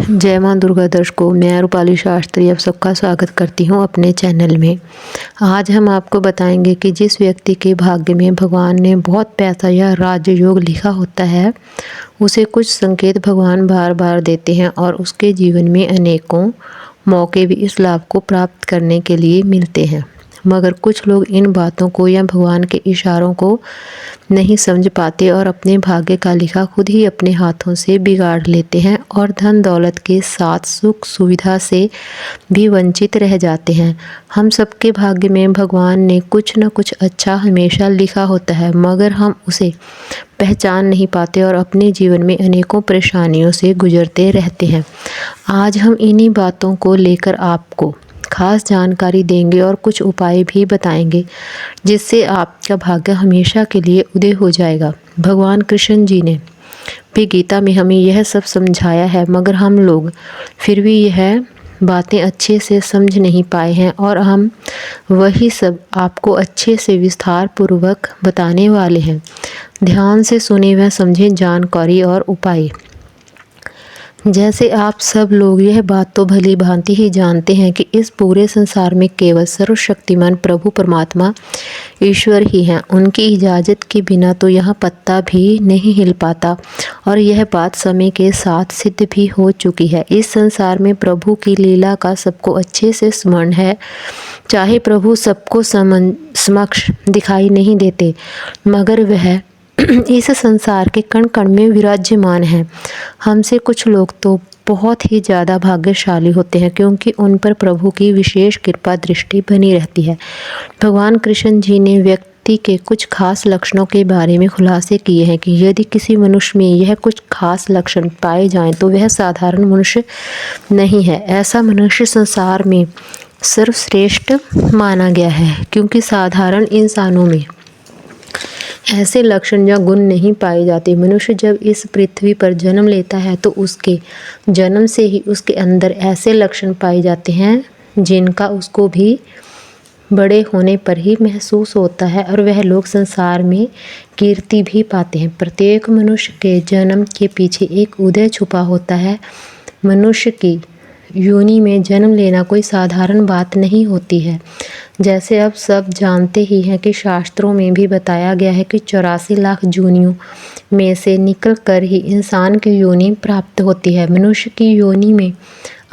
जय माँ दुर्गा दर्शकों, मैं रूपाली शास्त्री आप सबका स्वागत करती हूँ अपने चैनल में। आज हम आपको बताएंगे कि जिस व्यक्ति के भाग्य में भगवान ने बहुत पैसा या राजयोग लिखा होता है, उसे कुछ संकेत भगवान बार बार देते हैं और उसके जीवन में अनेकों मौके भी इस लाभ को प्राप्त करने के लिए मिलते हैं। मगर कुछ लोग इन बातों को या भगवान के इशारों को नहीं समझ पाते और अपने भाग्य का लिखा खुद ही अपने हाथों से बिगाड़ लेते हैं और धन दौलत के साथ सुख सुविधा से भी वंचित रह जाते हैं। हम सबके भाग्य में भगवान ने कुछ न कुछ अच्छा हमेशा लिखा होता है, मगर हम उसे पहचान नहीं पाते और अपने जीवन में अनेकों परेशानियों से गुजरते रहते हैं। आज हम इन्हीं बातों को लेकर आपको खास जानकारी देंगे और कुछ उपाय भी बताएंगे, जिससे आपका भाग्य हमेशा के लिए उदय हो जाएगा। भगवान कृष्ण जी ने भी गीता में हमें यह सब समझाया है, मगर हम लोग फिर भी यह बातें अच्छे से समझ नहीं पाए हैं और हम वही सब आपको अच्छे से विस्तार पूर्वक बताने वाले हैं। ध्यान से सुने व समझें जानकारी और उपाय। जैसे आप सब लोग यह बात तो भली भांति ही जानते हैं कि इस पूरे संसार में केवल सर्वशक्तिमान प्रभु परमात्मा ईश्वर ही हैं। उनकी इजाज़त के बिना तो यहाँ पत्ता भी नहीं हिल पाता और यह बात समय के साथ सिद्ध भी हो चुकी है। इस संसार में प्रभु की लीला का सबको अच्छे से स्मरण है। चाहे प्रभु सबको समक्ष दिखाई नहीं देते, मगर वह इस संसार के कण कण में विराजमान है। हमसे कुछ लोग तो बहुत ही ज़्यादा भाग्यशाली होते हैं, क्योंकि उन पर प्रभु की विशेष कृपा दृष्टि बनी रहती है। भगवान कृष्ण जी ने व्यक्ति के कुछ खास लक्षणों के बारे में खुलासे किए हैं कि यदि किसी मनुष्य में यह कुछ खास लक्षण पाए जाएं तो वह साधारण मनुष्य नहीं है। ऐसा मनुष्य संसार में सर्वश्रेष्ठ माना गया है, क्योंकि साधारण इंसानों में ऐसे लक्षण या गुण नहीं पाए जाते। मनुष्य जब इस पृथ्वी पर जन्म लेता है तो उसके जन्म से ही उसके अंदर ऐसे लक्षण पाए जाते हैं जिनका उसको भी बड़े होने पर ही महसूस होता है और वह लोग संसार में कीर्ति भी पाते हैं। प्रत्येक मनुष्य के जन्म के पीछे एक उदय छुपा होता है। मनुष्य की योनि में जन्म लेना कोई साधारण बात नहीं होती है। जैसे अब सब जानते ही हैं कि शास्त्रों में भी बताया गया है कि 84 लाख योनियों में से निकल कर ही इंसान की योनि प्राप्त होती है। मनुष्य की योनि में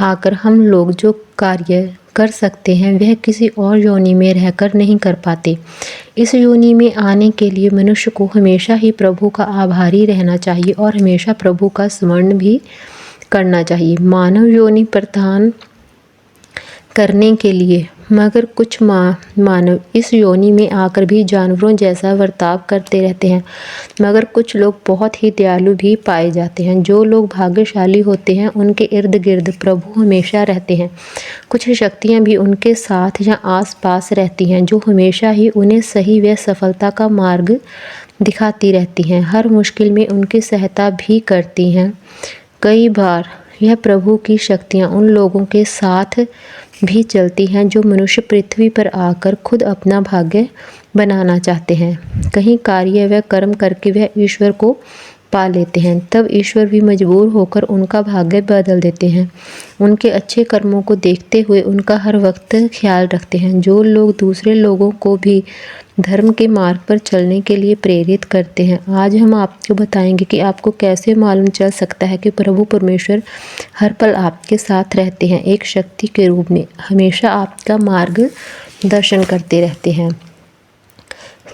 आकर हम लोग जो कार्य कर सकते हैं वह किसी और योनि में रहकर नहीं कर पाते। इस योनि में आने के लिए मनुष्य को हमेशा ही प्रभु का आभारी रहना चाहिए और हमेशा प्रभु का स्मरण भी करना चाहिए। मानव योनि प्रदान करने के लिए मगर कुछ मानव इस योनि में आकर भी जानवरों जैसा बर्ताव करते रहते हैं, मगर कुछ लोग बहुत ही दयालु भी पाए जाते हैं। जो लोग भाग्यशाली होते हैं उनके इर्द गिर्द प्रभु हमेशा रहते हैं। कुछ शक्तियां भी उनके साथ या आस पास रहती हैं, जो हमेशा ही उन्हें सही व सफलता का मार्ग दिखाती रहती हैं। हर मुश्किल में उनकी सहायता भी करती हैं। कई बार यह प्रभु की शक्तियाँ उन लोगों के साथ भी चलती हैं जो मनुष्य पृथ्वी पर आकर खुद अपना भाग्य बनाना चाहते हैं। कहीं कार्य व कर्म करके वह ईश्वर को पा लेते हैं, तब ईश्वर भी मजबूर होकर उनका भाग्य बदल देते हैं। उनके अच्छे कर्मों को देखते हुए उनका हर वक्त ख्याल रखते हैं। जो लोग दूसरे लोगों को भी धर्म के मार्ग पर चलने के लिए प्रेरित करते हैं। आज हम आपको बताएंगे कि आपको कैसे मालूम चल सकता है कि प्रभु परमेश्वर हर पल आपके साथ रहते हैं, एक शक्ति के रूप में हमेशा आपका मार्ग दर्शन करते रहते हैं,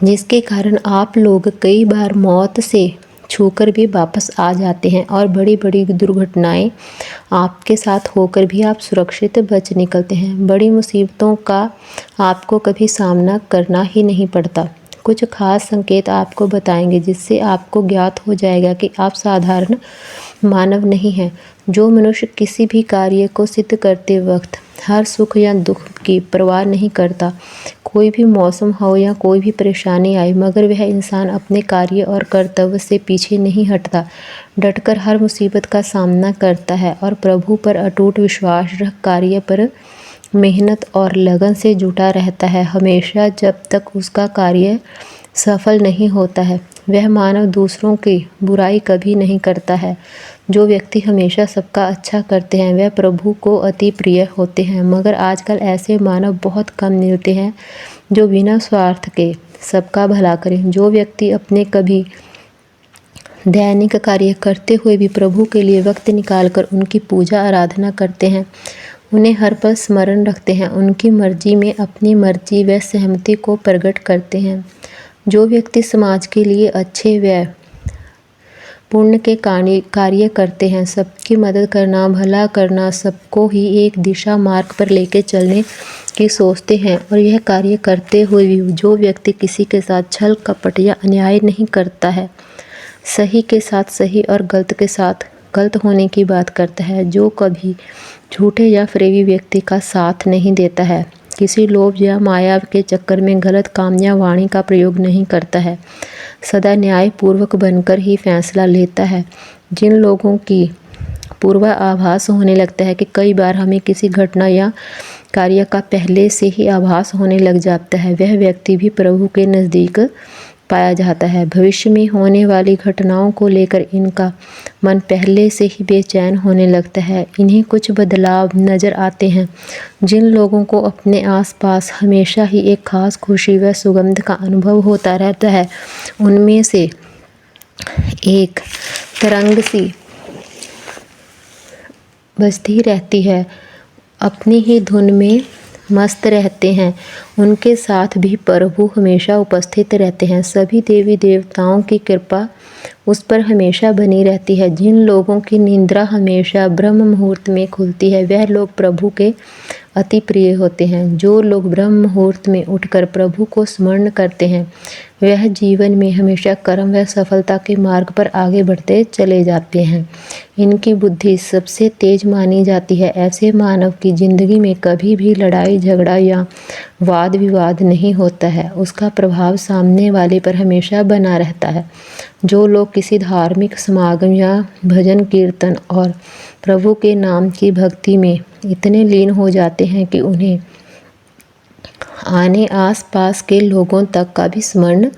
जिसके कारण आप लोग कई बार मौत से छूकर भी वापस आ जाते हैं और बड़ी बड़ी दुर्घटनाएं आपके साथ होकर भी आप सुरक्षित बच निकलते हैं। बड़ी मुसीबतों का आपको कभी सामना करना ही नहीं पड़ता। कुछ खास संकेत आपको बताएंगे, जिससे आपको ज्ञात हो जाएगा कि आप साधारण मानव नहीं हैं। जो मनुष्य किसी भी कार्य को सिद्ध करते वक्त हर सुख या दुख की परवाह नहीं करता, कोई भी मौसम हो या कोई भी परेशानी आए, मगर वह इंसान अपने कार्य और कर्तव्य से पीछे नहीं हटता, डटकर हर मुसीबत का सामना करता है और प्रभु पर अटूट विश्वास रख कार्य पर मेहनत और लगन से जुटा रहता है। हमेशा जब तक उसका कार्य सफल नहीं होता है, वह मानव दूसरों की बुराई कभी नहीं करता है। जो व्यक्ति हमेशा सबका अच्छा करते हैं वह प्रभु को अति प्रिय होते हैं, मगर आजकल ऐसे मानव बहुत कम मिलते हैं जो बिना स्वार्थ के सबका भला करें। जो व्यक्ति अपने कभी दैनिक कार्य करते हुए भी प्रभु के लिए वक्त निकालकर उनकी पूजा आराधना करते हैं, उन्हें हर पल स्मरण रखते हैं, उनकी मर्जी में अपनी मर्जी व सहमति को प्रकट करते हैं। जो व्यक्ति समाज के लिए अच्छे व पुण्य के कार्य करते हैं, सबकी मदद करना, भला करना, सबको ही एक दिशा मार्ग पर लेके चलने की सोचते हैं, और यह कार्य करते हुए भी जो व्यक्ति किसी के साथ छल कपट या अन्याय नहीं करता है, सही के साथ सही और गलत के साथ गलत होने की बात करता है, जो कभी झूठे या फरेबी व्यक्ति का साथ नहीं देता है, किसी लोभ या माया के चक्कर में गलत काम या वाणी का प्रयोग नहीं करता है, सदा न्यायपूर्वक बनकर ही फैसला लेता है। जिन लोगों की पूर्वाभास होने लगता है कि कई बार हमें किसी घटना या कार्य का पहले से ही आभास होने लग जाता है, वह व्यक्ति भी प्रभु के नज़दीक पाया जाता है। भविष्य में होने वाली घटनाओं को लेकर इनका मन पहले से ही बेचैन होने लगता है। इन्हें कुछ बदलाव नज़र आते हैं। जिन लोगों को अपने आसपास हमेशा ही एक खास खुशी व सुगंध का अनुभव होता रहता है, उनमें से एक तरंग सी बजती रहती है, अपनी ही धुन में मस्त रहते हैं, उनके साथ भी प्रभु हमेशा उपस्थित रहते हैं। सभी देवी देवताओं की कृपा उस पर हमेशा बनी रहती है। जिन लोगों की निद्रा हमेशा ब्रह्म मुहूर्त में खुलती है, वह लोग प्रभु के अति प्रिय होते हैं। जो लोग ब्रह्म मुहूर्त में उठकर प्रभु को स्मरण करते हैं, वह जीवन में हमेशा कर्म व सफलता के मार्ग पर आगे बढ़ते चले जाते हैं। इनकी बुद्धि सबसे तेज मानी जाती है। ऐसे मानव की जिंदगी में कभी भी लड़ाई झगड़ा या वाद विवाद नहीं होता है, उसका प्रभाव सामने वाले पर हमेशा बना रहता है। जो लोग किसी धार्मिक समागम या भजन कीर्तन और प्रभु के नाम की भक्ति में इतने लीन हो जाते हैं कि उन्हें आने आस पास के लोगों तक का भी स्मरण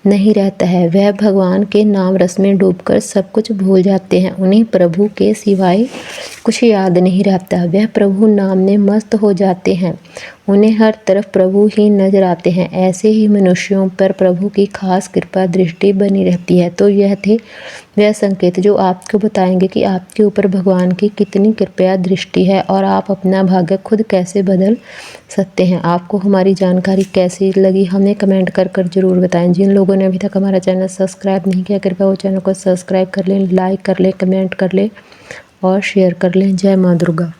नहीं रहता है, वह भगवान के नाम रस में डूबकर सब कुछ भूल जाते हैं। उन्हें प्रभु के सिवाय कुछ याद नहीं रहता, वह प्रभु नाम में मस्त हो जाते हैं, उन्हें हर तरफ प्रभु ही नजर आते हैं। ऐसे ही मनुष्यों पर प्रभु की खास कृपा दृष्टि बनी रहती है। तो यह थे वह संकेत जो आपको बताएंगे कि आपके ऊपर भगवान की कितनी कृपया दृष्टि है और आप अपना भाग्य खुद कैसे बदल सकते हैं। आपको हमारी जानकारी कैसी लगी हमें कमेंट कर कर ज़रूर बताएं। जिन लोगों ने अभी तक हमारा चैनल सब्सक्राइब नहीं किया, कृपया वो चैनल को सब्सक्राइब कर लें, लाइक कर लें, कमेंट कर लें और शेयर कर लें। जय माँ दुर्गा।